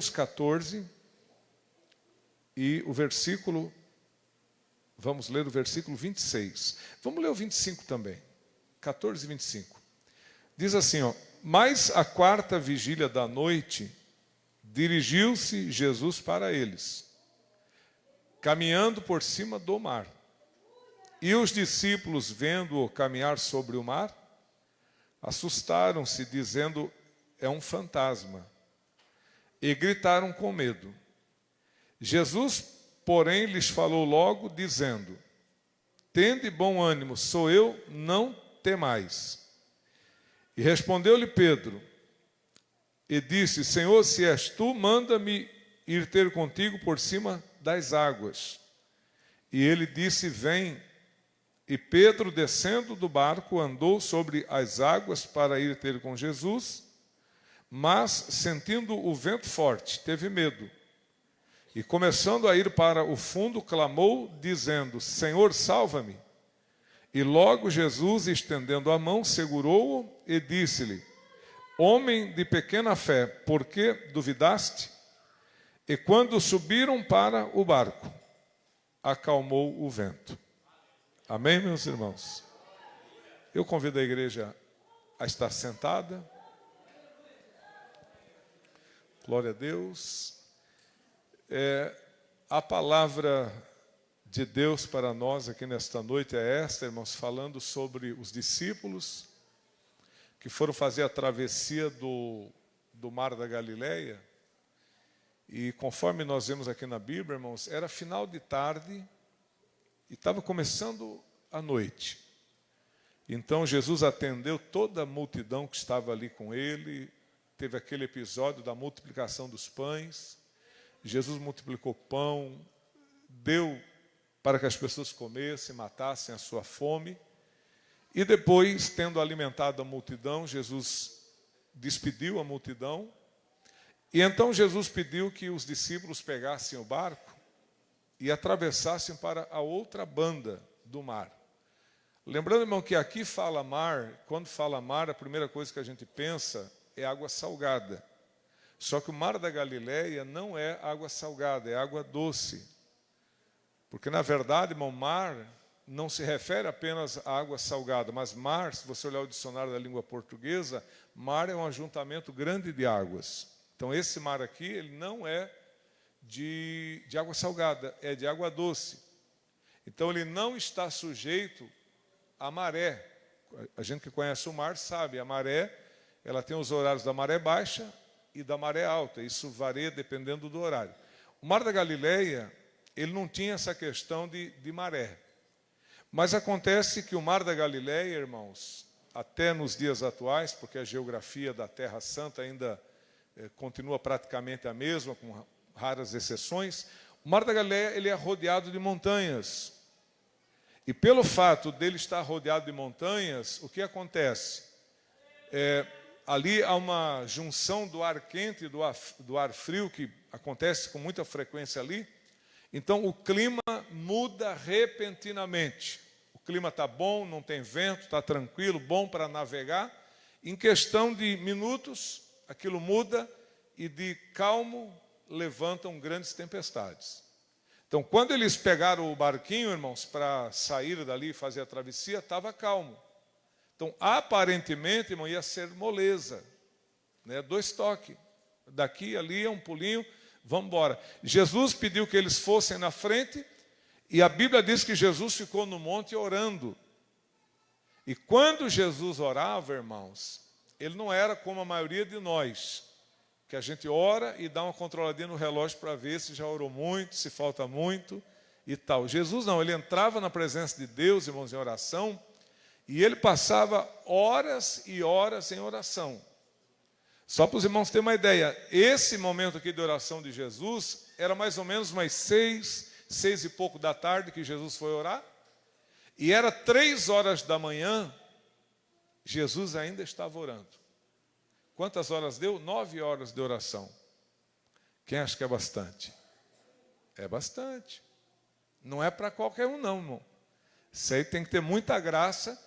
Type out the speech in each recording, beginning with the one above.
Mateus 14 e o versículo, vamos ler o versículo 26. Vamos ler o 25 também, 14 e 25. Diz assim, ó: mas à quarta vigília da noite, dirigiu-se Jesus para eles, caminhando por cima do mar. E os discípulos, vendo-o caminhar sobre o mar, assustaram-se, dizendo: é um fantasma. E gritaram com medo. Jesus, porém, lhes falou logo, dizendo: tende bom ânimo, sou eu, não temais. E respondeu-lhe Pedro, e disse: Senhor, se és tu, manda-me ir ter contigo por cima das águas. E ele disse: vem. E Pedro, descendo do barco, andou sobre as águas para ir ter com Jesus, mas, sentindo o vento forte, teve medo. E, começando a ir para o fundo, clamou, dizendo: Senhor, salva-me. E logo Jesus, estendendo a mão, segurou-o e disse-lhe: homem de pequena fé, por que duvidaste? E quando subiram para o barco, acalmou o vento. Amém, meus irmãos? Eu convido a igreja a estar sentada. Glória a Deus. A palavra de Deus para nós aqui nesta noite é esta, irmãos, falando sobre os discípulos que foram fazer a travessia do mar da Galileia. E conforme nós vemos aqui na Bíblia, irmãos, era final de tarde e estava começando a noite. Então Jesus atendeu toda a multidão que estava ali com ele. Teve aquele episódio da multiplicação dos pães. Jesus multiplicou pão, deu para que as pessoas comessem, matassem a sua fome. E depois, tendo alimentado a multidão, Jesus despediu a multidão. E então Jesus pediu que os discípulos pegassem o barco e atravessassem para a outra banda do mar. Lembrando, irmão, que aqui fala mar, quando fala mar, a primeira coisa que a gente pensa é água salgada. Só que o mar da Galileia não é água salgada, é água doce. Porque, na verdade, irmão, mar não se refere apenas à água salgada, mas mar, se você olhar o dicionário da língua portuguesa, mar é um ajuntamento grande de águas. Então, esse mar aqui, ele não é de água salgada, é de água doce. Então, ele não está sujeito à maré. A gente que conhece o mar sabe, a maré, ela tem os horários da maré baixa e da maré alta. Isso varia dependendo do horário. O mar da Galileia, ele não tinha essa questão de maré. Mas acontece que o mar da Galileia, irmãos, até nos dias atuais, porque a geografia da Terra Santa ainda continua praticamente a mesma, com raras exceções, o mar da Galileia, ele é rodeado de montanhas. E pelo fato dele estar rodeado de montanhas, o que acontece? Ali há uma junção do ar quente e do ar frio, que acontece com muita frequência ali. Então o clima muda repentinamente. O clima está bom, não tem vento, está tranquilo, bom para navegar. Em questão de minutos, aquilo muda e de calmo levantam grandes tempestades. Então, quando eles pegaram o barquinho, irmãos, para sair dali e fazer a travessia, estava calmo. Então, aparentemente, irmão, ia ser moleza, né? 2 toques. Daqui, ali, é um pulinho, vamos embora. Jesus pediu que eles fossem na frente, e a Bíblia diz que Jesus ficou no monte orando. E quando Jesus orava, irmãos, ele não era como a maioria de nós, que a gente ora e dá uma controladinha no relógio para ver se já orou muito, se falta muito e tal. Jesus não, ele entrava na presença de Deus, irmãos, em oração, e ele passava horas e horas em oração. Só para os irmãos terem uma ideia, esse momento aqui de oração de Jesus era mais ou menos umas 6 e pouco da tarde que Jesus foi orar, e era 3 horas da manhã, Jesus ainda estava orando. Quantas horas deu? 9 horas de oração. Quem acha que é bastante? É bastante. Não é para qualquer um não, irmão. Isso aí tem que ter muita graça.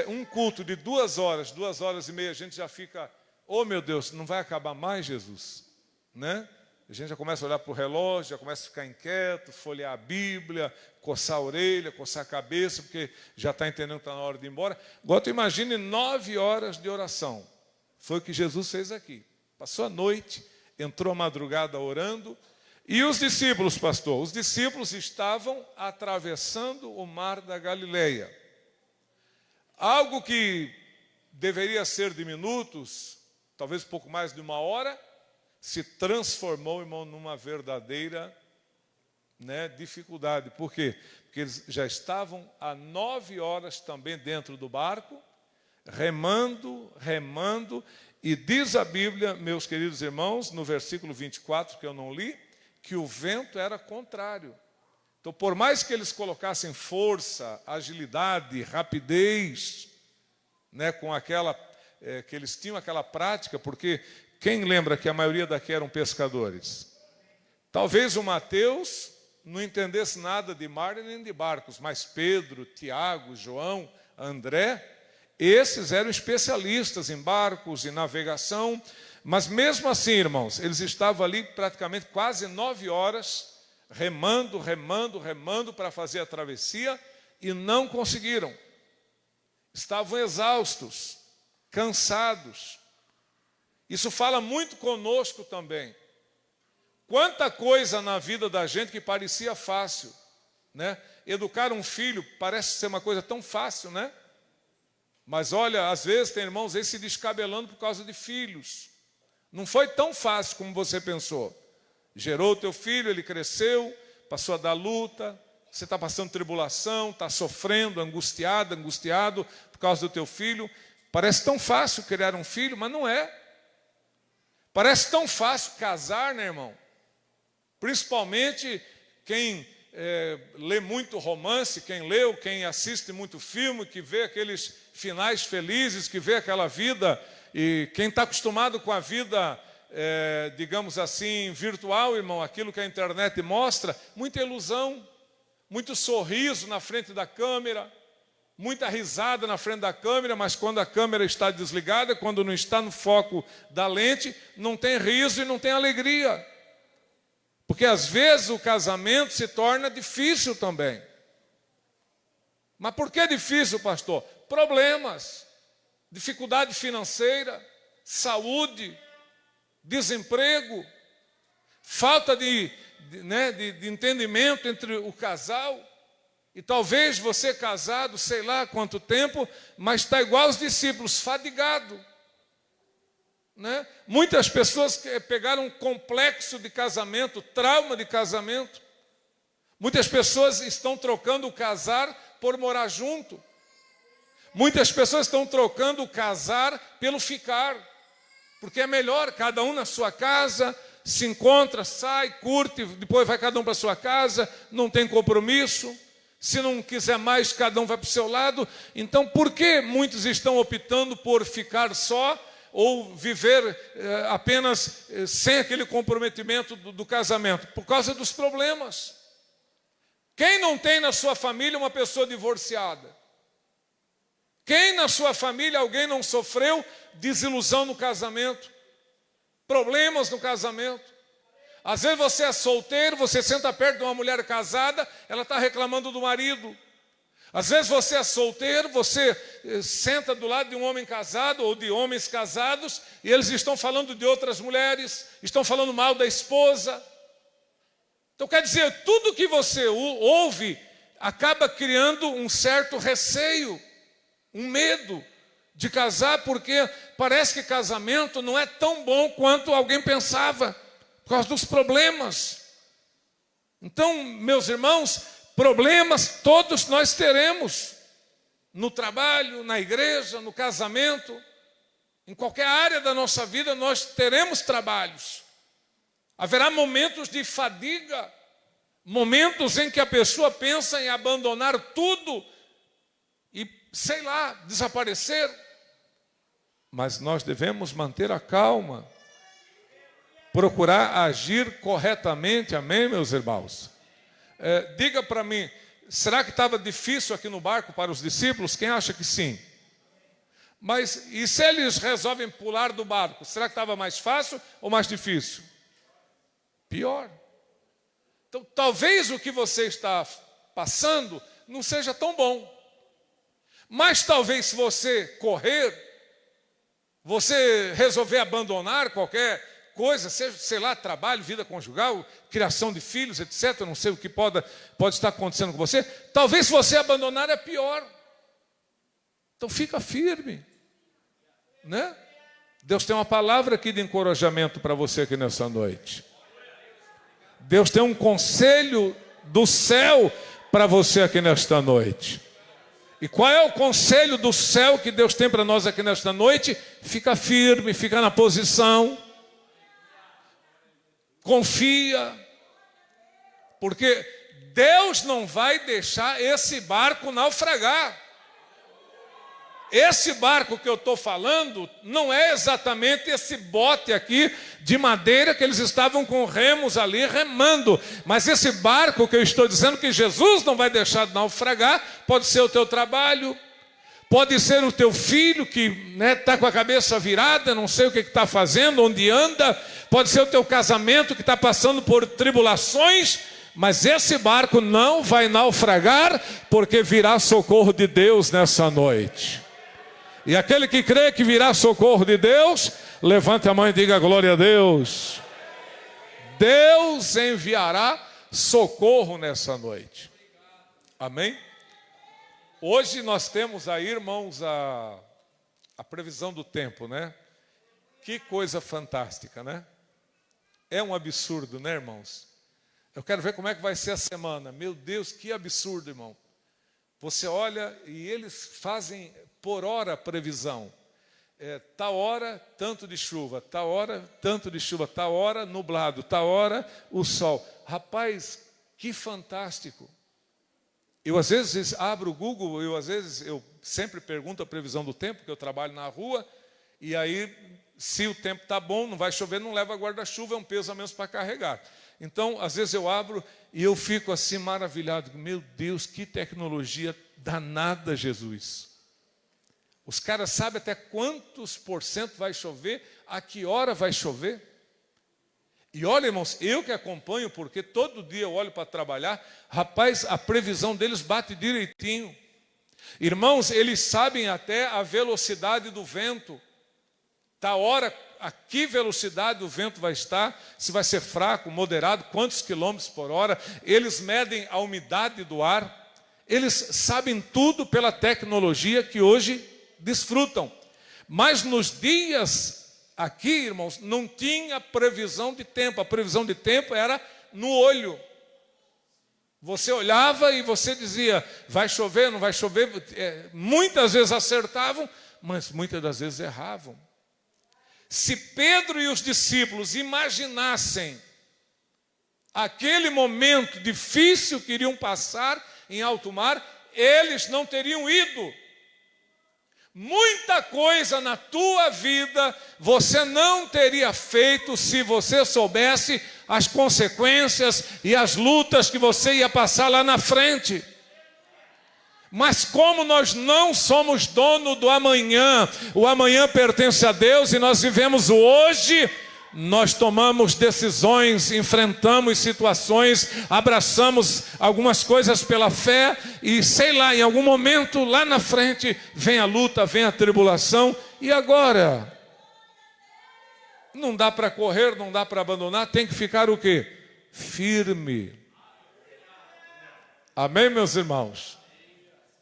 Um culto de 2 horas, 2 horas e meia, a gente já fica, oh meu Deus, não vai acabar mais, Jesus? né? A gente já começa a olhar para o relógio, já começa a ficar inquieto, folhear a Bíblia, coçar a orelha, coçar a cabeça, porque já está entendendo que está na hora de ir embora. Agora, tu imagine 9 horas de oração. Foi o que Jesus fez aqui. Passou a noite, entrou a madrugada orando. E os discípulos, pastor? Os discípulos estavam atravessando o mar da Galileia. Algo que deveria ser de minutos, talvez um pouco mais de 1 hora, se transformou, irmão, numa verdadeira, né, dificuldade. Por quê? Porque eles já estavam há 9 horas também dentro do barco, remando, e diz a Bíblia, meus queridos irmãos, no versículo 24, que eu não li, que o vento era contrário. Então, por mais que eles colocassem força, agilidade, rapidez, né, com aquela, que eles tinham aquela prática, porque quem lembra que a maioria daqui eram pescadores? Talvez o Mateus não entendesse nada de mar nem de barcos, mas Pedro, Tiago, João, André, esses eram especialistas em barcos, em navegação, mas mesmo assim, irmãos, eles estavam ali praticamente quase 9 horas, remando para fazer a travessia, e não conseguiram. Estavam exaustos, cansados. Isso fala muito conosco também. Quanta coisa na vida da gente que parecia fácil, né? Educar um filho parece ser uma coisa tão fácil, né? Mas olha, às vezes tem irmãos aí se descabelando por causa de filhos. Não foi tão fácil como você pensou. Gerou o teu filho, ele cresceu, passou a dar luta, você está passando tribulação, está sofrendo, angustiado por causa do teu filho. Parece tão fácil criar um filho, mas não é. Parece tão fácil casar, né, irmão? Principalmente quem lê muito romance, quem assiste muito filme, que vê aqueles finais felizes, que vê aquela vida, e quem está acostumado com a vida, digamos assim, virtual, irmão, aquilo que a internet mostra, muita ilusão, muito sorriso na frente da câmera, muita risada na frente da câmera, mas quando a câmera está desligada, quando não está no foco da lente, não tem riso e não tem alegria. Porque às vezes o casamento se torna difícil também. Mas por que difícil, pastor? Problemas, dificuldade financeira, saúde, desemprego, falta de entendimento entre o casal. E talvez você casado, sei lá quanto tempo, mas está igual aos discípulos, fadigado. Né? Muitas pessoas pegaram um complexo de casamento, trauma de casamento. Muitas pessoas estão trocando o casar por morar junto. Muitas pessoas estão trocando o casar pelo ficar. Porque é melhor, cada um na sua casa, se encontra, sai, curte, depois vai cada um para a sua casa, não tem compromisso. Se não quiser mais, cada um vai para o seu lado. Então, por que muitos estão optando por ficar só ou viver apenas sem aquele comprometimento do casamento? Por causa dos problemas. Quem não tem na sua família uma pessoa divorciada? Quem na sua família alguém não sofreu desilusão no casamento? Problemas no casamento? Às vezes você é solteiro, você senta perto de uma mulher casada, ela está reclamando do marido. Às vezes você é solteiro, você senta do lado de um homem casado ou de homens casados e eles estão falando de outras mulheres, estão falando mal da esposa. Então quer dizer, tudo que você ouve acaba criando um certo receio, um medo de casar, porque parece que casamento não é tão bom quanto alguém pensava. Por causa dos problemas. Então, meus irmãos, problemas todos nós teremos. No trabalho, na igreja, no casamento. Em qualquer área da nossa vida nós teremos trabalhos. Haverá momentos de fadiga. Momentos em que a pessoa pensa em abandonar tudo. E, sei lá, desaparecer. Mas nós devemos manter a calma. Procurar agir corretamente, amém, meus irmãos? Diga para mim, será que estava difícil aqui no barco para os discípulos? Quem acha que sim? Mas, e se eles resolvem pular do barco? Será que estava mais fácil ou mais difícil? pior. Então, talvez o que você está passando não seja tão bom. Mas talvez se você correr, você resolver abandonar qualquer coisa, seja, sei lá, trabalho, vida conjugal, criação de filhos, etc., não sei o que pode estar acontecendo com você, talvez se você abandonar é pior. Então fica firme, né? Deus tem uma palavra aqui de encorajamento para você aqui nessa noite. Deus tem um conselho do céu para você aqui nesta noite. E qual é o conselho do céu que Deus tem para nós aqui nesta noite? Fica firme, fica na posição. Confia. Porque Deus não vai deixar esse barco naufragar. Esse barco que eu estou falando não é exatamente esse bote aqui de madeira que eles estavam com remos ali remando. Mas esse barco que eu estou dizendo que Jesus não vai deixar de naufragar, pode ser o teu trabalho, pode ser o teu filho que está com a cabeça virada, não sei o que está fazendo, onde anda, pode ser o teu casamento que está passando por tribulações, mas esse barco não vai naufragar porque virá socorro de Deus nessa noite. E aquele que crê que virá socorro de Deus, levante a mão e diga glória a Deus. Deus enviará socorro nessa noite. Amém? Hoje nós temos aí, irmãos, a previsão do tempo, né? Que coisa fantástica, né? É um absurdo, né, irmãos? Eu quero ver como é que vai ser a semana. Meu Deus, que absurdo, irmão. Você olha e eles fazem por hora a previsão. Tal hora, tanto de chuva. Tal hora, tanto de chuva. Tal hora, nublado. Tal hora, o sol. Rapaz, que fantástico. Eu às vezes abro o Google, eu sempre pergunto a previsão do tempo, porque eu trabalho na rua, e aí, se o tempo está bom, não vai chover, não leva guarda-chuva, é um peso a menos para carregar. Então, às vezes eu abro e eu fico assim maravilhado. Meu Deus, que tecnologia danada, Jesus. Os caras sabem até quantos % vai chover, a que hora vai chover. E olha, irmãos, eu que acompanho, porque todo dia eu olho para trabalhar, rapaz, a previsão deles bate direitinho. Irmãos, eles sabem até a velocidade do vento. Tá hora, a que velocidade o vento vai estar, se vai ser fraco, moderado, quantos quilômetros por hora. Eles medem a umidade do ar. Eles sabem tudo pela tecnologia que hoje desfrutam. Mas nos dias aqui, irmãos, não tinha previsão de tempo. A previsão de tempo era no olho. Você olhava e você dizia, vai chover, não vai chover. Muitas vezes acertavam, mas muitas das vezes erravam. Se Pedro e os discípulos imaginassem aquele momento difícil que iriam passar em alto mar, eles não teriam ido. Muita coisa na tua vida você não teria feito se você soubesse as consequências e as lutas que você ia passar lá na frente. Mas como nós não somos dono do amanhã, o amanhã pertence a Deus e nós vivemos o hoje, nós tomamos decisões, enfrentamos situações, abraçamos algumas coisas pela fé e sei lá, em algum momento lá na frente vem a luta, vem a tribulação. E agora? Não dá para correr, não dá para abandonar, tem que ficar o quê? Firme. Amém, meus irmãos?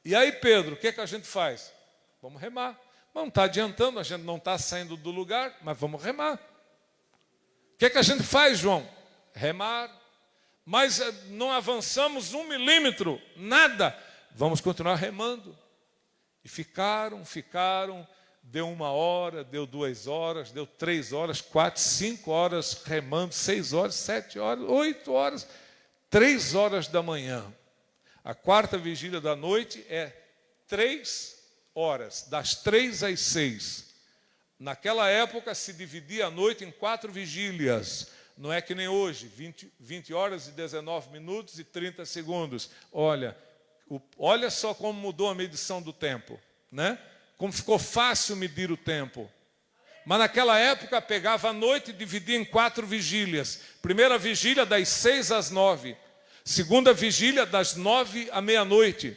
E aí, Pedro, o que a gente faz? Vamos remar. Não está adiantando, a gente não está saindo do lugar, mas vamos remar. O que a gente faz, João? Remar. Mas não avançamos 1 milímetro, nada. Vamos continuar remando. E ficaram. Deu 1 hora, deu 2 horas, deu 3 horas, 4, 5 horas remando, 6 horas, 7 horas, 8 horas, 3 horas da manhã. A 4ª vigília da noite é 3 horas, das 3 às 6. Naquela época se dividia a noite em 4 vigílias. Não é que nem hoje, 20 horas e 19 minutos e 30 segundos. Olha só como mudou a medição do tempo, né? Como ficou fácil medir o tempo. Mas naquela época pegava a noite e dividia em 4 vigílias. Primeira vigília das 6 às 9. Segunda vigília das 9 à meia-noite.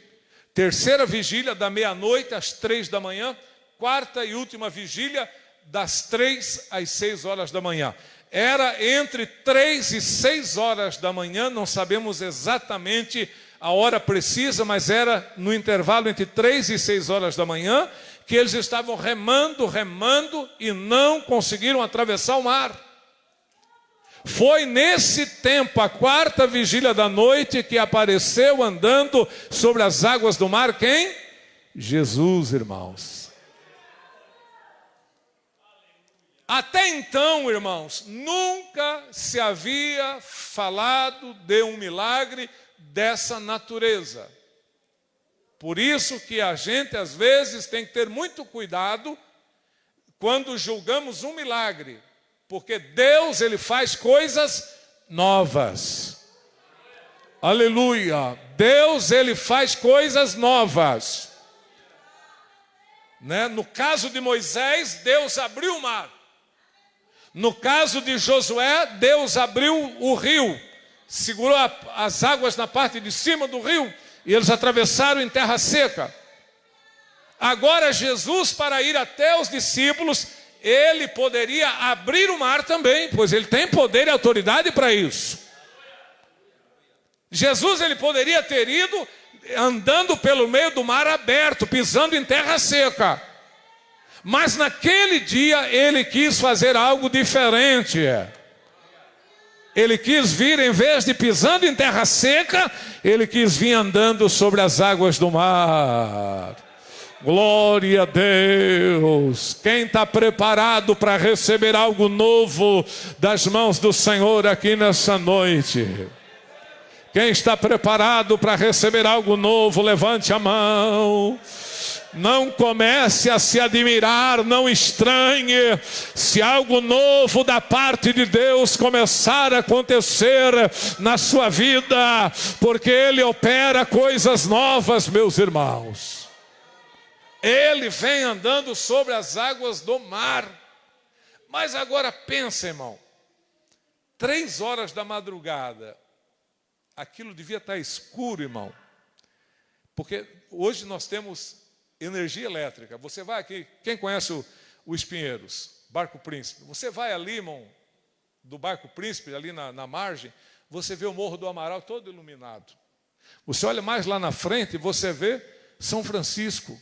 Terceira vigília da meia-noite às 3 da manhã. Quarta e última vigília das 3 às 6 horas da manhã. Era entre 3 e 6 horas da manhã, não sabemos exatamente a hora precisa, mas era no intervalo entre 3 e 6 horas da manhã, que eles estavam remando e não conseguiram atravessar o mar. Foi nesse tempo, a 4ª vigília da noite, que apareceu andando sobre as águas do mar, quem? Jesus, irmãos. Até então, irmãos, nunca se havia falado de um milagre dessa natureza. Por isso que a gente, às vezes, tem que ter muito cuidado quando julgamos um milagre, porque Deus, Ele faz coisas novas. Aleluia! Deus, Ele faz coisas novas. Né? No caso de Moisés, Deus abriu o mar. No caso de Josué, Deus abriu o rio, segurou as águas na parte de cima do rio, e eles atravessaram em terra seca. Agora Jesus, para ir até os discípulos, ele poderia abrir o mar também, pois ele tem poder e autoridade para isso. Jesus, ele poderia ter ido andando pelo meio do mar aberto, pisando em terra seca. Mas naquele dia ele quis fazer algo diferente. Ele quis vir, em vez de pisando em terra seca, ele quis vir andando sobre as águas do mar. Glória a Deus. Quem está preparado para receber algo novo das mãos do Senhor aqui nessa noite? Quem está preparado para receber algo novo, levante a mão. Não comece a se admirar, não estranhe se algo novo da parte de Deus começar a acontecer na sua vida, porque Ele opera coisas novas, meus irmãos. Ele vem andando sobre as águas do mar. Mas agora pensa, irmão, 3 horas da madrugada, aquilo devia estar escuro, irmão, porque hoje nós temos energia elétrica. Você vai aqui, quem conhece o Espinheiros, Barco Príncipe, você vai ali, irmão, do Barco Príncipe, ali na margem, você vê o Morro do Amaral todo iluminado. Você olha mais lá na frente e você vê São Francisco.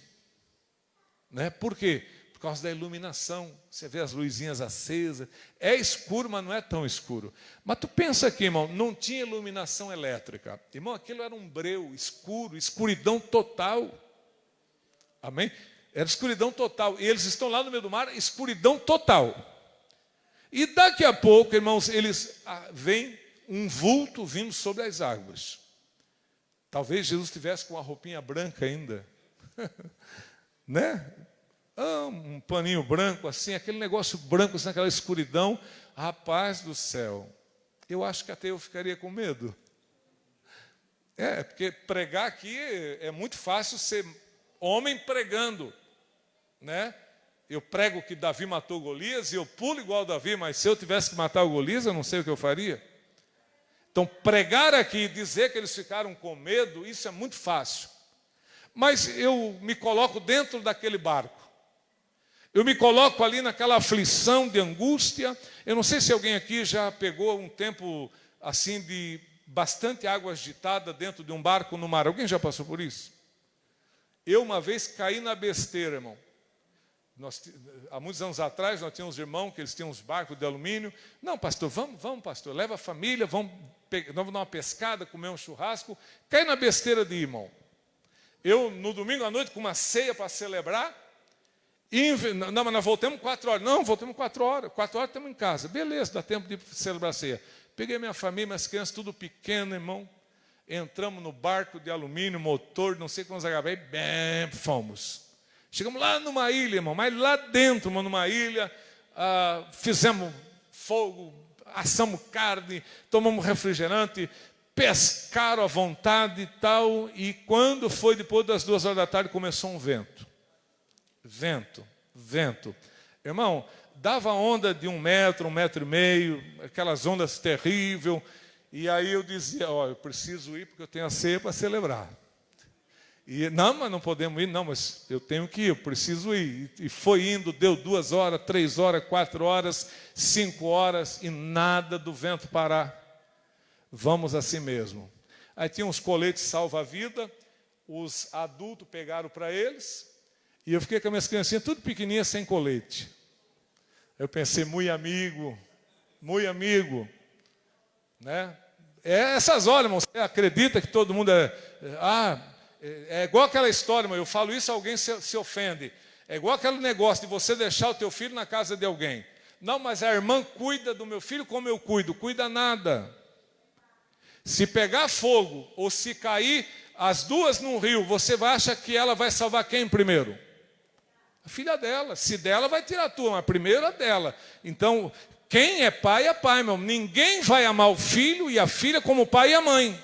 Né? Por quê? Por causa da iluminação. Você vê as luzinhas acesas. É escuro, mas não é tão escuro. Mas tu pensa aqui, irmão, não tinha iluminação elétrica. Irmão, aquilo era um breu escuro, escuridão total. Amém? Era escuridão total. E eles estão lá no meio do mar, escuridão total. E daqui a pouco, irmãos, eles veem um vulto vindo sobre as águas. Talvez Jesus estivesse com uma roupinha branca ainda. Né? Um paninho branco assim, aquele negócio branco assim, aquela escuridão. Rapaz do céu, eu acho que até eu ficaria com medo. Porque pregar aqui é muito fácil ser homem pregando, né? Eu prego que Davi matou Golias e eu pulo igual Davi, mas se eu tivesse que matar o Golias, eu não sei o que eu faria. Então, pregar aqui e dizer que eles ficaram com medo, isso é muito fácil. Mas eu me coloco dentro daquele barco. Eu me coloco ali naquela aflição de angústia. Eu não sei se alguém aqui já pegou um tempo assim de bastante água agitada dentro de um barco no mar. Alguém já passou por isso? Eu uma vez caí na besteira, irmão. Há muitos anos atrás, nós tínhamos irmãos que eles tinham uns barcos de alumínio. Não, pastor, vamos, pastor, leva a família, vamos dar uma pescada, comer um churrasco. Caí na besteira de ir, irmão. Eu, no domingo à noite, com uma ceia para celebrar, não, mas nós voltamos 4 horas. Não, voltamos 4 horas. 4 horas estamos em casa. Beleza, dá tempo de celebrar a ceia. Peguei minha família, minhas crianças, tudo pequeno, irmão. Entramos no barco de alumínio, motor, não sei quantos HP, bem, fomos. Chegamos lá numa ilha, irmão, mas lá dentro, irmão, numa ilha, fizemos fogo, assamos carne, tomamos refrigerante, pescaram à vontade e tal. E quando foi depois das 2 horas da tarde, começou um vento. Vento. Irmão, dava onda de 1 metro, 1,5 metro, aquelas ondas terríveis. E aí eu dizia, eu preciso ir porque eu tenho a ceia para celebrar. E não, mas não podemos ir, não, mas eu tenho que ir, eu preciso ir. E foi indo, deu 2 horas, 3 horas, 4 horas, 5 horas e nada do vento parar. Vamos assim mesmo. Aí tinha uns coletes salva-vida, os adultos pegaram para eles, e eu fiquei com as minhas criancinhas tudo pequenininhas sem colete. Eu pensei, muito amigo, né? Essas horas, irmão, você acredita que todo mundo é igual aquela história, irmão, eu falo isso, alguém se ofende. É igual aquele negócio de você deixar o teu filho na casa de alguém. Não, mas a irmã cuida do meu filho como eu cuido. Cuida nada. Se pegar fogo ou se cair as duas num rio, você acha que ela vai salvar quem primeiro? A filha dela. Se dela, vai tirar a tua, mas primeiro a dela. Então, quem é pai, meu. Ninguém vai amar o filho e a filha como o pai e a mãe.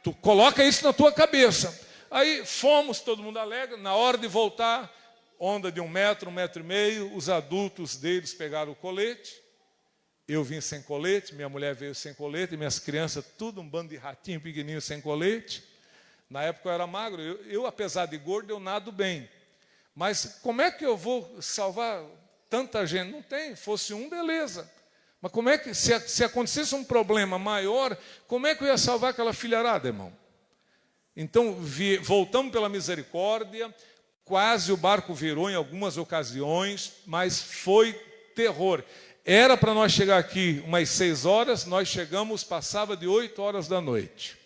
Tu coloca isso na tua cabeça. Aí fomos, todo mundo alegre. Na hora de voltar, onda de 1 metro, 1,5 metro. Os adultos deles pegaram o colete. Eu vim sem colete, minha mulher veio sem colete, minhas crianças, tudo um bando de ratinho pequenininho sem colete. Na época eu era magro, eu apesar de gordo, eu nado bem. Mas como é que eu vou salvar tanta gente? Não tem, fosse um, beleza. Mas como é que, se acontecesse um problema maior, como é que eu ia salvar aquela filharada, irmão? Então, voltamos pela misericórdia, quase o barco virou em algumas ocasiões, mas foi terror. Era para nós chegar aqui umas 6 horas, nós chegamos, passava de 8 horas da noite.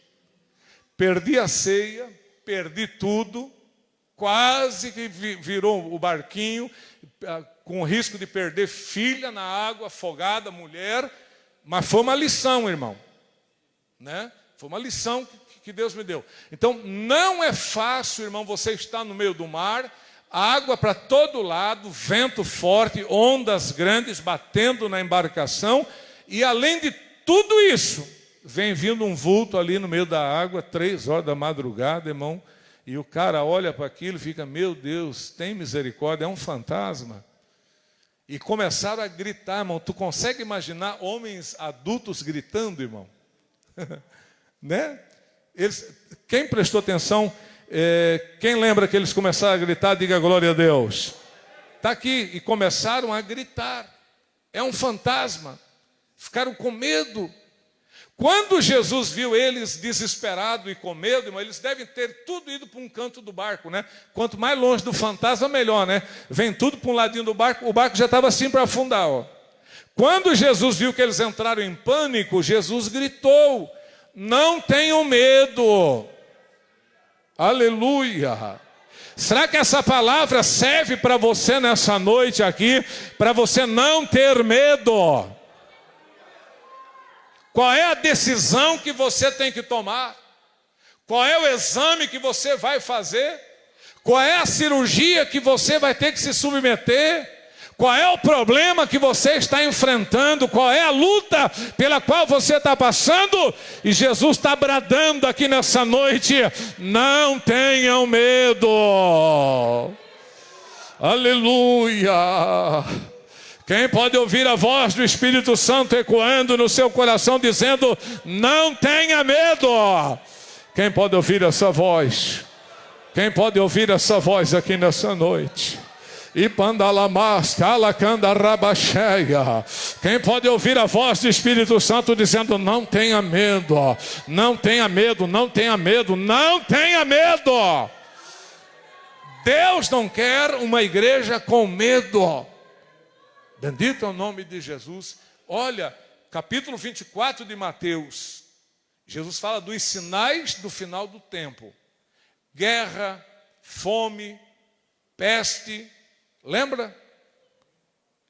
Perdi a ceia, perdi tudo, quase que virou o barquinho, com o risco de perder filha na água, afogada, mulher, mas foi uma lição, irmão, né? Foi uma lição que Deus me deu. Então, não é fácil, irmão, você estar no meio do mar, água para todo lado, vento forte, ondas grandes batendo na embarcação, e além de tudo isso, vem vindo um vulto ali no meio da água, 3 horas da madrugada, irmão, e o cara olha para aquilo e fica, meu Deus, tem misericórdia, é um fantasma. E começaram a gritar, irmão. Tu consegue imaginar homens adultos gritando, irmão? Né? Quem prestou atenção, quem lembra que eles começaram a gritar, diga glória a Deus. Está aqui, e começaram a gritar. É um fantasma. Ficaram com medo. Quando Jesus viu eles desesperados e com medo, irmão, eles devem ter tudo ido para um canto do barco, né? Quanto mais longe do fantasma, melhor, né? Vem tudo para um ladinho do barco, o barco já estava assim para afundar, ó. Quando Jesus viu que eles entraram em pânico, Jesus gritou, não tenham medo. Aleluia. Será que essa palavra serve para você nessa noite aqui, para você não ter medo? Qual é a decisão que você tem que tomar? Qual é o exame que você vai fazer? Qual é a cirurgia que você vai ter que se submeter? Qual é o problema que você está enfrentando? Qual é a luta pela qual você está passando? E Jesus está bradando aqui nessa noite, não tenham medo. Aleluia. Quem pode ouvir a voz do Espírito Santo ecoando no seu coração, dizendo, não tenha medo? Quem pode ouvir essa voz? Quem pode ouvir essa voz aqui nessa noite? Quem pode ouvir a voz do Espírito Santo dizendo, não tenha medo, não tenha medo, não tenha medo, não tenha medo. Deus não quer uma igreja com medo. Bendito é o nome de Jesus. Olha, capítulo 24 de Mateus. Jesus fala dos sinais do final do tempo. Guerra, fome, peste. Lembra?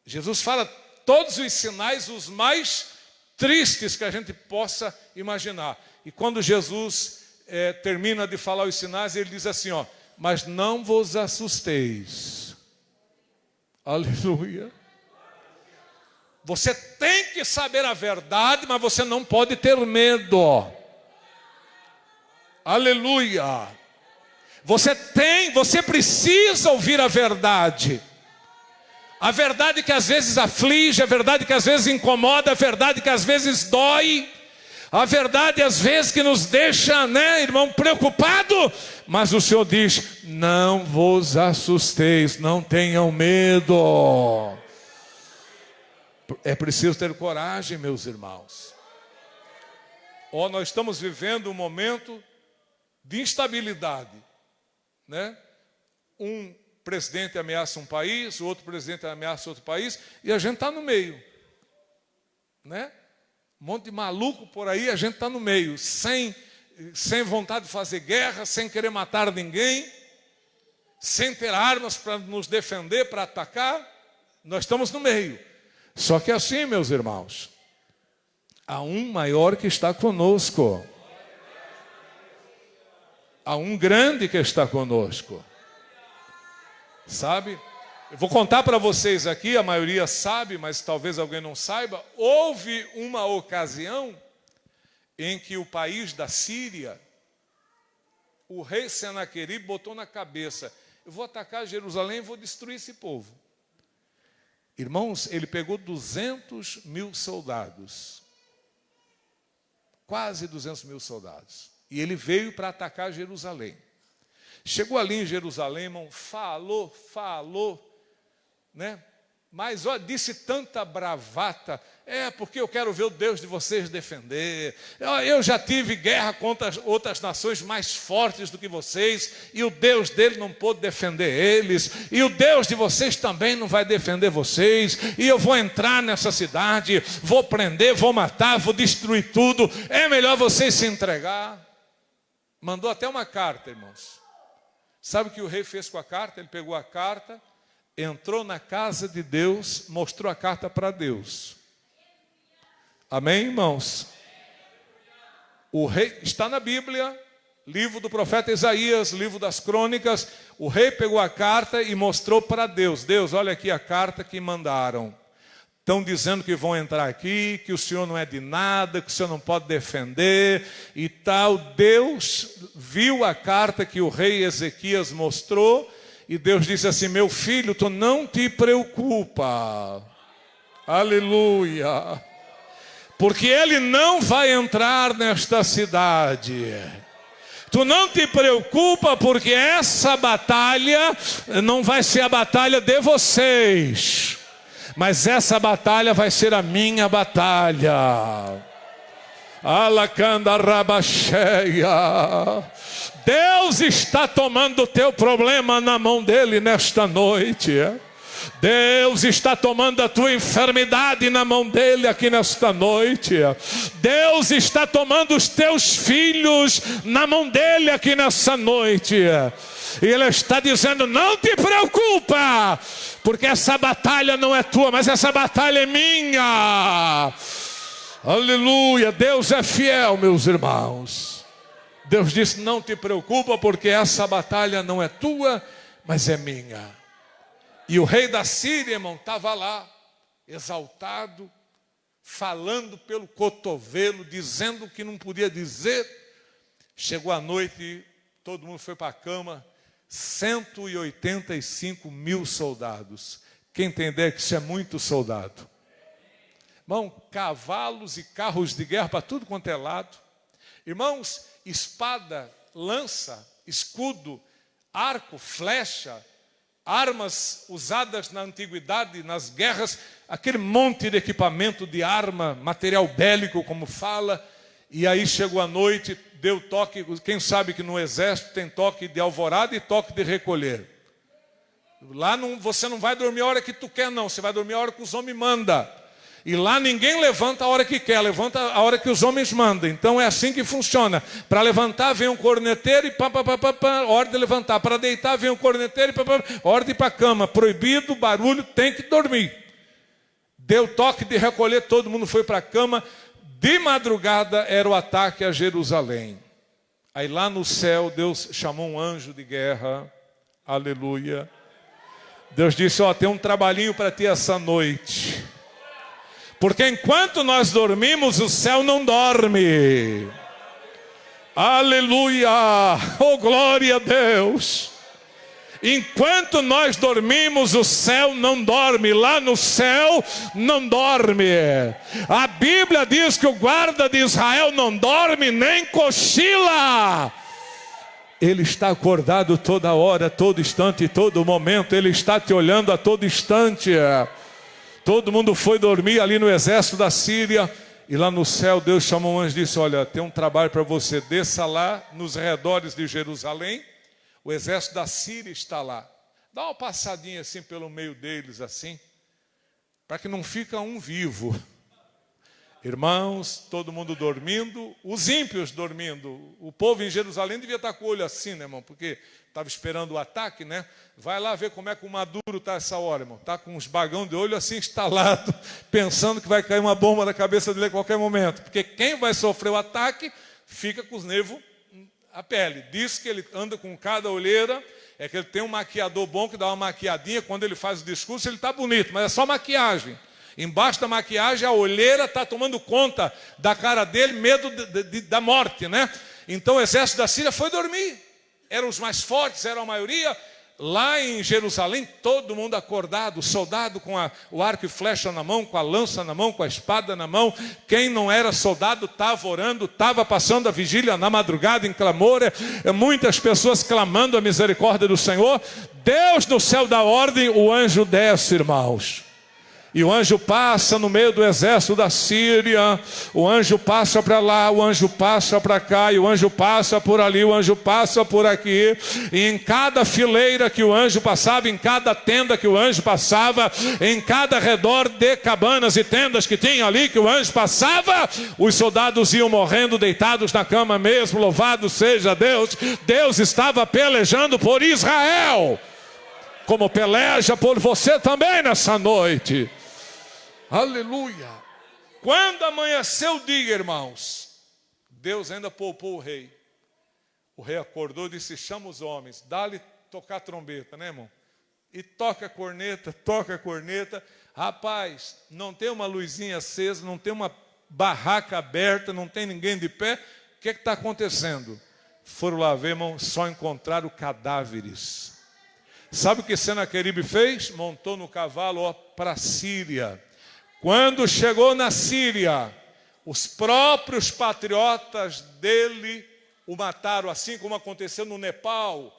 Jesus fala todos os sinais, os mais tristes que a gente possa imaginar. E quando Jesus termina de falar os sinais, ele diz assim, ó, mas não vos assusteis. Aleluia. Você tem que saber a verdade, mas você não pode ter medo. Aleluia. Você precisa ouvir a verdade. A verdade que às vezes aflige, a verdade que às vezes incomoda, a verdade que às vezes dói, a verdade às vezes que nos deixa, irmão, preocupado. Mas o Senhor diz: não vos assusteis, não tenham medo. É preciso ter coragem, meus irmãos. Nós estamos vivendo um momento de instabilidade, Um presidente ameaça um país, o outro presidente ameaça outro país, e a gente está no meio, Um monte de maluco por aí, a gente está no meio, sem vontade de fazer guerra, sem querer matar ninguém, sem ter armas para nos defender, para atacar. Nós estamos no meio. Só que assim, meus irmãos, há um maior que está conosco. Há um grande que está conosco. Sabe? Eu vou contar para vocês aqui, a maioria sabe, mas talvez alguém não saiba. Houve uma ocasião em que o país da Síria, o rei Senaqueribe botou na cabeça: eu vou atacar Jerusalém e vou destruir esse povo. Irmãos, ele pegou 200 mil soldados, quase 200 mil soldados, e ele veio para atacar Jerusalém. Chegou ali em Jerusalém, irmão, falou, mas disse tanta bravata: porque eu quero ver o Deus de vocês defender. Eu já tive guerra contra outras nações mais fortes do que vocês, e o Deus dele não pôde defender eles, e o Deus de vocês também não vai defender vocês, e eu vou entrar nessa cidade, vou prender, vou matar, vou destruir tudo, é melhor vocês se entregar. Mandou até uma carta, irmãos. Sabe o que o rei fez com a carta? Ele pegou a carta, entrou na casa de Deus, mostrou a carta para Deus. Amém, irmãos? O rei, está na Bíblia, livro do profeta Isaías, livro das crônicas. O rei pegou a carta e mostrou para Deus: Deus, olha aqui a carta que mandaram. Estão dizendo que vão entrar aqui, que o Senhor não é de nada, que o Senhor não pode defender e tal. Deus viu a carta que o rei Ezequias mostrou, e Deus disse assim: meu filho, tu não te preocupa. Aleluia. Porque ele não vai entrar nesta cidade. Tu não te preocupa, porque essa batalha não vai ser a batalha de vocês, mas essa batalha vai ser a minha batalha. Alacanda rabacheia. Deus está tomando o teu problema na mão dele nesta noite. Deus está tomando a tua enfermidade na mão dele aqui nesta noite. Deus está tomando os teus filhos na mão dele aqui nessa noite. E ele está dizendo: não te preocupa, porque essa batalha não é tua, mas essa batalha é minha. Aleluia. Deus é fiel, meus irmãos. Deus disse: não te preocupa, porque essa batalha não é tua, mas é minha. E o rei da Síria, irmão, estava lá, exaltado, falando pelo cotovelo, dizendo o que não podia dizer. Chegou a noite, todo mundo foi para a cama. 185 mil soldados. Quem entender que isso é muito soldado. Irmão, cavalos e carros de guerra para tudo quanto é lado. Irmãos, espada, lança, escudo, arco, flecha, armas usadas na antiguidade, nas guerras, aquele monte de equipamento de arma, material bélico, como fala. E aí chegou a noite, deu toque. Quem sabe que no exército tem toque de alvorada e toque de recolher. Lá você não vai dormir a hora que tu quer, não. Você vai dormir a hora que os homens mandam. E lá ninguém levanta a hora que quer, levanta a hora que os homens mandam. Então é assim que funciona. Para levantar vem um corneteiro e hora de levantar. Para deitar vem um corneteiro e hora de ir para a cama. Proibido, barulho, tem que dormir. Deu toque de recolher, todo mundo foi para a cama. De madrugada era o ataque a Jerusalém. Aí lá no céu Deus chamou um anjo de guerra. Aleluia. Deus disse: tem um trabalhinho para ti essa noite. Porque enquanto nós dormimos, o céu não dorme. Aleluia! Oh, glória a Deus! Enquanto nós dormimos, o céu não dorme. Lá no céu não dorme. A Bíblia diz que o guarda de Israel não dorme nem cochila. Ele está acordado toda hora, todo instante, todo momento. Ele está te olhando a todo instante. Todo mundo foi dormir ali no exército da Síria. E lá no céu Deus chamou um anjo e disse: olha, tem um trabalho para você. Desça lá nos arredores de Jerusalém. O exército da Síria está lá. Dá uma passadinha assim pelo meio deles assim, para que não fica um vivo. Irmãos, todo mundo dormindo, os ímpios dormindo. O povo em Jerusalém devia estar com o olho assim, né, irmão? Porque estava esperando o ataque, né? Vai lá ver como é que o Maduro está essa hora, irmão. Está com uns bagão de olho assim instalado, pensando que vai cair uma bomba na cabeça dele a qualquer momento. Porque quem vai sofrer o ataque fica com os nervos à pele. Diz que ele anda com cada olheira, é que ele tem um maquiador bom que dá uma maquiadinha. Quando ele faz o discurso, ele está bonito, mas é só maquiagem. Embaixo da maquiagem, a olheira está tomando conta da cara dele, medo da morte, né? Então o exército da Síria foi dormir. Eram os mais fortes, eram a maioria. Lá em Jerusalém, todo mundo acordado, soldado com o arco e flecha na mão, com a lança na mão, com a espada na mão. Quem não era soldado estava orando, estava passando a vigília na madrugada em clamor. Muitas pessoas clamando a misericórdia do Senhor. Deus no céu dá ordem, o anjo desce, irmãos. E o anjo passa no meio do exército da Síria. O anjo passa para lá, o anjo passa para cá, e o anjo passa por ali, o anjo passa por aqui. E em cada fileira que o anjo passava, em cada tenda que o anjo passava, em cada redor de cabanas e tendas que tinha ali que o anjo passava, os soldados iam morrendo deitados na cama mesmo. Louvado seja Deus. Deus estava pelejando por Israel, como peleja por você também nessa noite. Aleluia. Quando amanheceu o dia, irmãos, Deus ainda poupou o rei. O rei acordou e disse: chama os homens, dá-lhe tocar a trombeta, né, irmão? E toca a corneta, toca a corneta. Rapaz, não tem uma luzinha acesa, não tem uma barraca aberta, não tem ninguém de pé. O que está acontecendo? Foram lá ver, irmão, só encontraram cadáveres. Sabe o que Senaqueribe fez? Montou no cavalo para a Síria. Quando chegou na Síria, os próprios patriotas dele o mataram, assim como aconteceu no Nepal.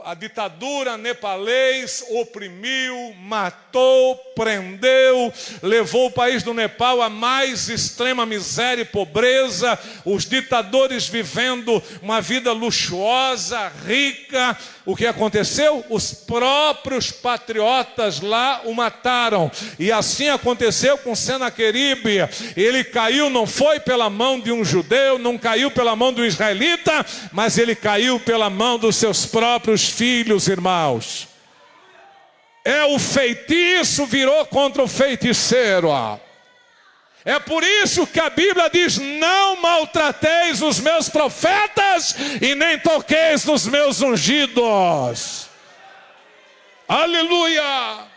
A ditadura nepalês oprimiu, matou, prendeu, levou o país do Nepal à mais extrema miséria e pobreza. Os ditadores vivendo uma vida luxuosa, rica. O que aconteceu? Os próprios patriotas lá o mataram. E assim aconteceu com Senaqueribe. Ele caiu, não foi pela mão de um judeu, não caiu pela mão do israelita, mas ele caiu pela mão dos seus próprios filhos, irmãos. O feitiço virou contra o feiticeiro. É por isso que a Bíblia diz: não maltrateis os meus profetas e nem toqueis nos meus ungidos. Aleluia.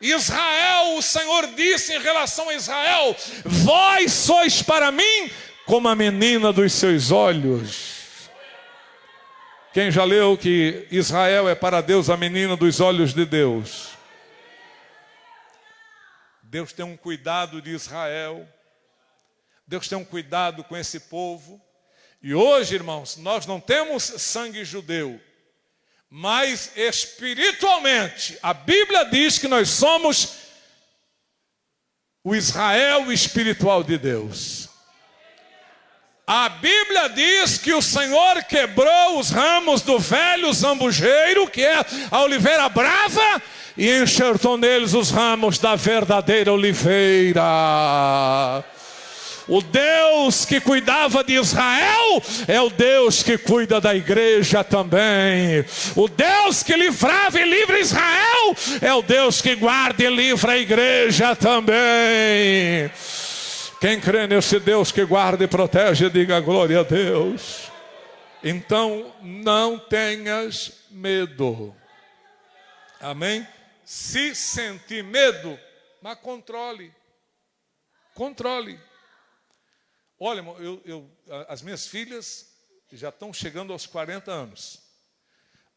Israel, o Senhor disse em relação a Israel: vós sois para mim como a menina dos seus olhos. Quem já leu que Israel é para Deus a menina dos olhos de Deus? Deus tem um cuidado de Israel. Deus tem um cuidado com esse povo. E hoje, irmãos, nós não temos sangue judeu, mas espiritualmente, a Bíblia diz que nós somos o Israel espiritual de Deus. A Bíblia diz que o Senhor quebrou os ramos do velho zambujeiro, que é a oliveira brava, e enxertou neles os ramos da verdadeira oliveira. O Deus que cuidava de Israel é o Deus que cuida da igreja também. O Deus que livrava e livra Israel é o Deus que guarda e livra a igreja também. Quem crê nesse Deus que guarda e protege, diga glória a Deus. Então não tenhas medo. Amém? Se sentir medo, mas controle. Controle. Olha, irmão, as minhas filhas já estão chegando aos 40 anos.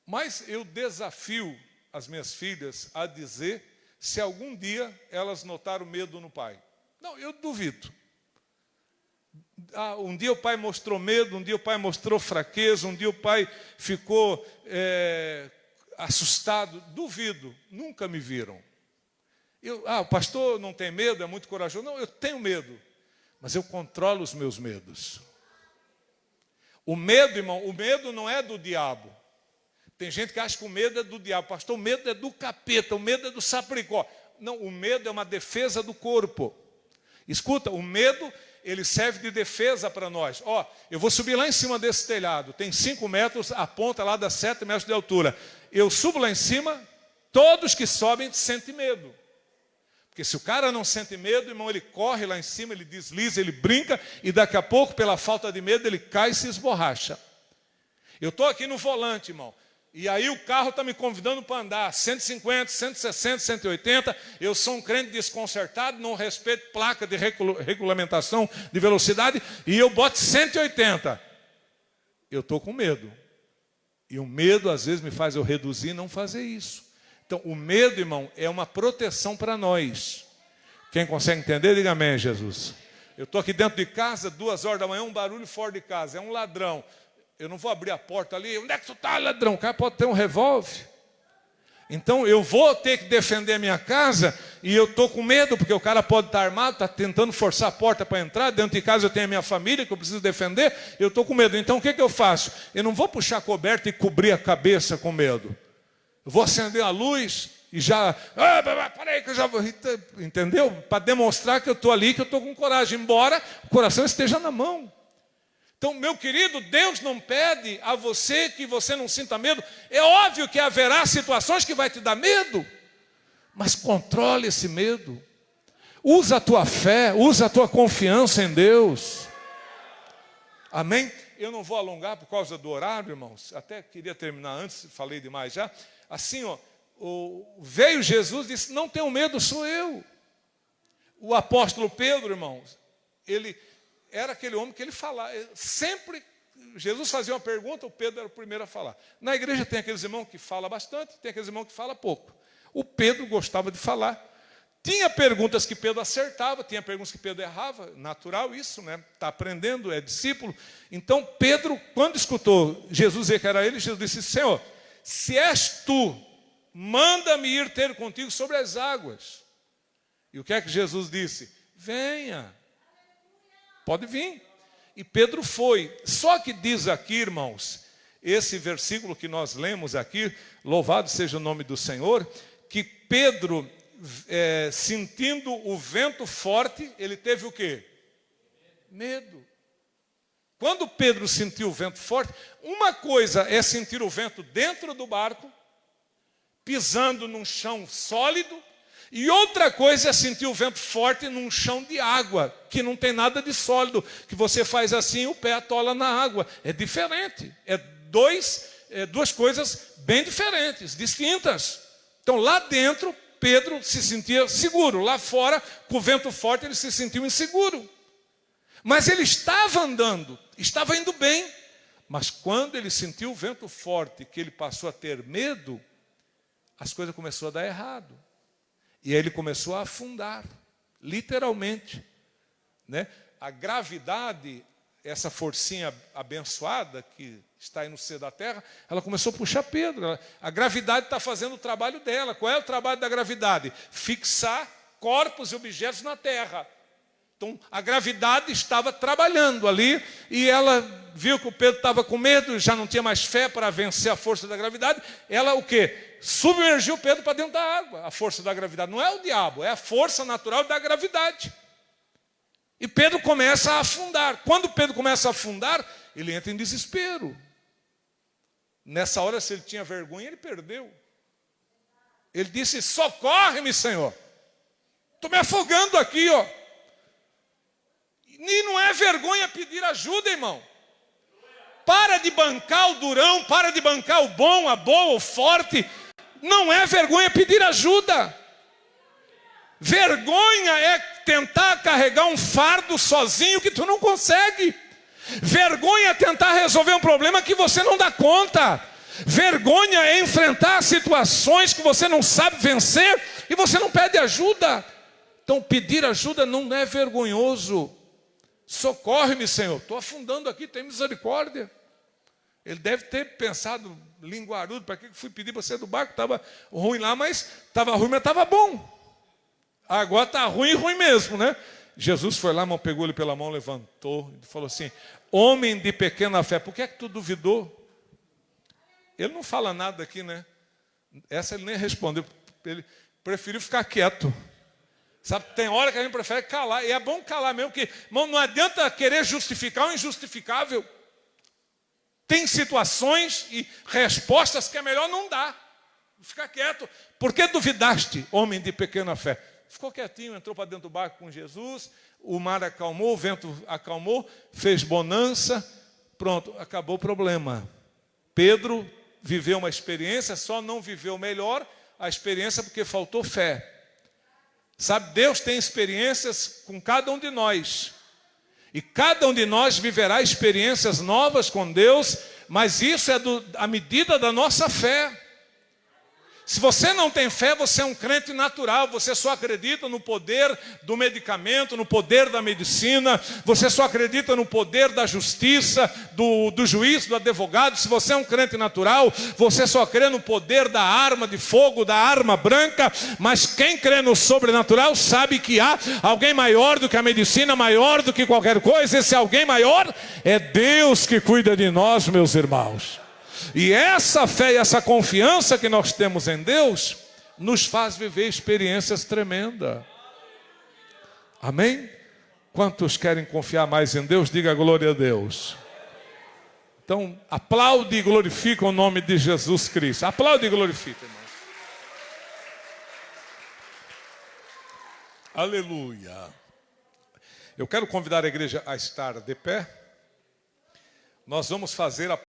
Mas eu desafio as minhas filhas a dizer se algum dia elas notaram medo no pai. Não, eu duvido. Um dia o pai mostrou medo, um dia o pai mostrou fraqueza, um dia o pai ficou assustado. Duvido, nunca me viram. O pastor não tem medo, é muito corajoso. Não, eu tenho medo, mas eu controlo os meus medos. O medo, irmão, o medo não é do diabo. Tem gente que acha que o medo é do diabo. Pastor, o medo é do capeta, o medo é do sapricó. Não, o medo é uma defesa do corpo. Escuta, o medo, ele serve de defesa para nós. Eu vou subir lá em cima desse telhado. Tem 5 metros, a ponta lá dá 7 metros de altura. Eu subo lá em cima, todos que sobem sentem medo. Porque se o cara não sente medo, irmão, ele corre lá em cima, ele desliza, ele brinca, e daqui a pouco, pela falta de medo, ele cai e se esborracha. Eu estou aqui no volante, irmão, e aí o carro está me convidando para andar 150, 160, 180, eu sou um crente desconcertado, não respeito placa de regulamentação de velocidade, e eu boto 180. Eu estou com medo. E o medo, às vezes, me faz eu reduzir e não fazer isso. Então, o medo, irmão, é uma proteção para nós. Quem consegue entender, diga amém, Jesus. Eu estou aqui dentro de casa, 2 horas da manhã, um barulho fora de casa, é um ladrão. Eu não vou abrir a porta ali, onde é que tu está, ladrão? O cara pode ter um revólver. Então, eu vou ter que defender a minha casa, e eu estou com medo, porque o cara pode estar armado, está tentando forçar a porta para entrar, dentro de casa eu tenho a minha família, que eu preciso defender, eu estou com medo. Então, o que eu faço? Eu não vou puxar a coberta e cobrir a cabeça com medo. Eu vou acender a luz e já... Peraí que eu já vou... Entendeu? Para demonstrar que eu estou ali, que eu estou com coragem, embora o coração esteja na mão. Então, meu querido, Deus não pede a você que você não sinta medo. É óbvio que haverá situações que vai te dar medo, mas controle esse medo. Usa a tua fé, usa a tua confiança em Deus. Amém? Eu não vou alongar por causa do horário, irmãos. Até queria terminar antes, falei demais já. Assim, veio Jesus e disse, não tenham medo, sou eu. O apóstolo Pedro, irmãos, ele era aquele homem que ele falava. Sempre, Jesus fazia uma pergunta, o Pedro era o primeiro a falar. Na igreja tem aqueles irmãos que falam bastante, tem aqueles irmãos que falam pouco. O Pedro gostava de falar. Tinha perguntas que Pedro acertava, tinha perguntas que Pedro errava, natural isso, né? Está aprendendo, é discípulo. Então Pedro, quando escutou Jesus dizer que era ele, Jesus disse, Senhor, se és tu, manda-me ir ter contigo sobre as águas. E o que é que Jesus disse? Venha, pode vir. E Pedro foi. Só que diz aqui, irmãos, esse versículo que nós lemos aqui, louvado seja o nome do Senhor, que Pedro... sentindo o vento forte, ele teve o quê? Medo. Quando Pedro sentiu o vento forte, uma coisa é sentir o vento dentro do barco, pisando num chão sólido, e outra coisa é sentir o vento forte num chão de água, que não tem nada de sólido, que você faz assim e o pé atola na água. É diferente, duas coisas bem diferentes, distintas. Então lá dentro, Pedro se sentia seguro. Lá fora, com o vento forte, ele se sentiu inseguro. Mas ele estava andando, estava indo bem. Mas quando ele sentiu o vento forte, que ele passou a ter medo, as coisas começaram a dar errado. E aí ele começou a afundar, literalmente. Né? A gravidade, essa forcinha abençoada que está aí no seio da terra, ela começou a puxar Pedro. A gravidade está fazendo o trabalho dela. Qual é o trabalho da gravidade? Fixar corpos e objetos na terra. Então, a gravidade estava trabalhando ali, e ela viu que o Pedro estava com medo, já não tinha mais fé para vencer a força da gravidade. Ela o quê? Submergiu Pedro para dentro da água. A força da gravidade não é o diabo, é a força natural da gravidade. E Pedro começa a afundar. Quando Pedro começa a afundar, ele entra em desespero. Nessa hora, se ele tinha vergonha, ele perdeu. Ele disse, socorre-me, Senhor. Estou me afogando aqui, ó. E não é vergonha pedir ajuda, irmão. Para de bancar o durão, para de bancar o bom, a boa, o forte. Não é vergonha pedir ajuda. Vergonha é tentar carregar um fardo sozinho que tu não consegue. Vergonha é tentar resolver um problema que você não dá conta. Vergonha é enfrentar situações que você não sabe vencer e você não pede ajuda. Então pedir ajuda não é vergonhoso. Socorre-me, Senhor, estou afundando aqui, tem misericórdia. Ele deve ter pensado, linguarudo, para que fui pedir para você do barco? Estava ruim lá, mas estava bom. Agora está ruim mesmo, né? Jesus foi lá, pegou ele pela mão, levantou e falou assim: homem de pequena fé, por que é que tu duvidou? Ele não fala nada aqui, né? Essa ele nem respondeu, ele preferiu ficar quieto. Sabe, tem hora que a gente prefere calar, e é bom calar mesmo, porque, irmão, não adianta querer justificar o injustificável. Tem situações e respostas que é melhor não dar. Ficar quieto. Por que duvidaste, homem de pequena fé? Ficou quietinho, entrou para dentro do barco com Jesus, o mar acalmou, o vento acalmou, fez bonança, pronto, acabou o problema. Pedro viveu uma experiência, só não viveu melhor a experiência porque faltou fé. Sabe, Deus tem experiências com cada um de nós. E cada um de nós viverá experiências novas com Deus, mas isso é à medida da nossa fé. Se você não tem fé, você é um crente natural, você só acredita no poder do medicamento, no poder da medicina, você só acredita no poder da justiça, do juiz, do advogado. Se você é um crente natural, você só crê no poder da arma de fogo, da arma branca, mas quem crê no sobrenatural sabe que há alguém maior do que a medicina, maior do que qualquer coisa. Esse alguém maior é Deus que cuida de nós, meus irmãos. E essa fé e essa confiança que nós temos em Deus nos faz viver experiências tremendas. Amém? Quantos querem confiar mais em Deus? Diga glória a Deus. Então, aplaude e glorifica o nome de Jesus Cristo. Aplaude e glorifica, irmão. Aleluia. Eu quero convidar a igreja a estar de pé. Nós vamos fazer a